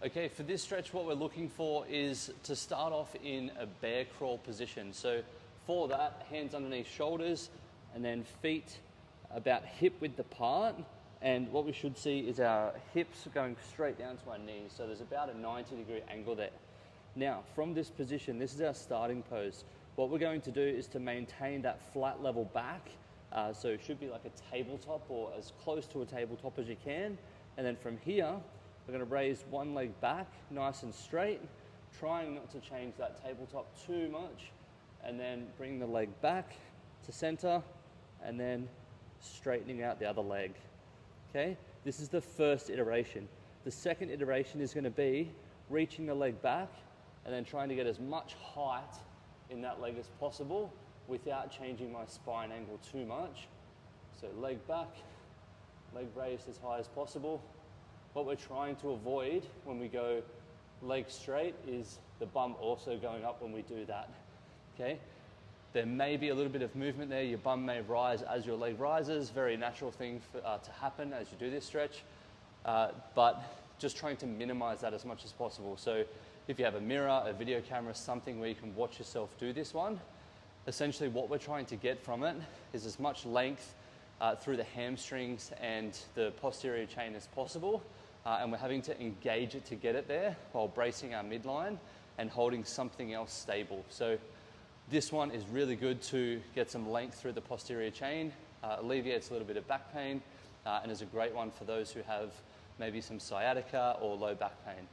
Okay, for this stretch, what we're looking for is to start off in a bear crawl position. So for that, hands underneath shoulders, and then feet about hip width apart. And what we should see is our hips going straight down to our knees. So there's about a 90-degree angle there. Now, from this position, this is our starting pose. What we're going to do is to maintain that flat level back. So it should be like a tabletop or as close to a tabletop as you can. And then from here, we're going to raise one leg back, nice and straight, trying not to change that tabletop too much. And then bring the leg back to center, and then straightening out the other leg. Okay, this is the first iteration. The second iteration is going to be reaching the leg back and then trying to get as much height in that leg as possible without changing my spine angle too much. So leg back, leg raised as high as possible. What we're trying to avoid when we go leg straight is the bum also going up when we do that. Okay, there may be a little bit of movement there. Your bum may rise as your leg rises. Very natural thing to happen as you do this stretch. But just trying to minimize that as much as possible. So if you have a mirror, a video camera, something where you can watch yourself do this one, essentially what we're trying to get from it is as much length through the hamstrings and the posterior chain as possible. And we're having to engage it to get it there while bracing our midline and holding something else stable. So this one is really good to get some length through the posterior chain, alleviates a little bit of back pain, and is a great one for those who have maybe some sciatica or low back pain.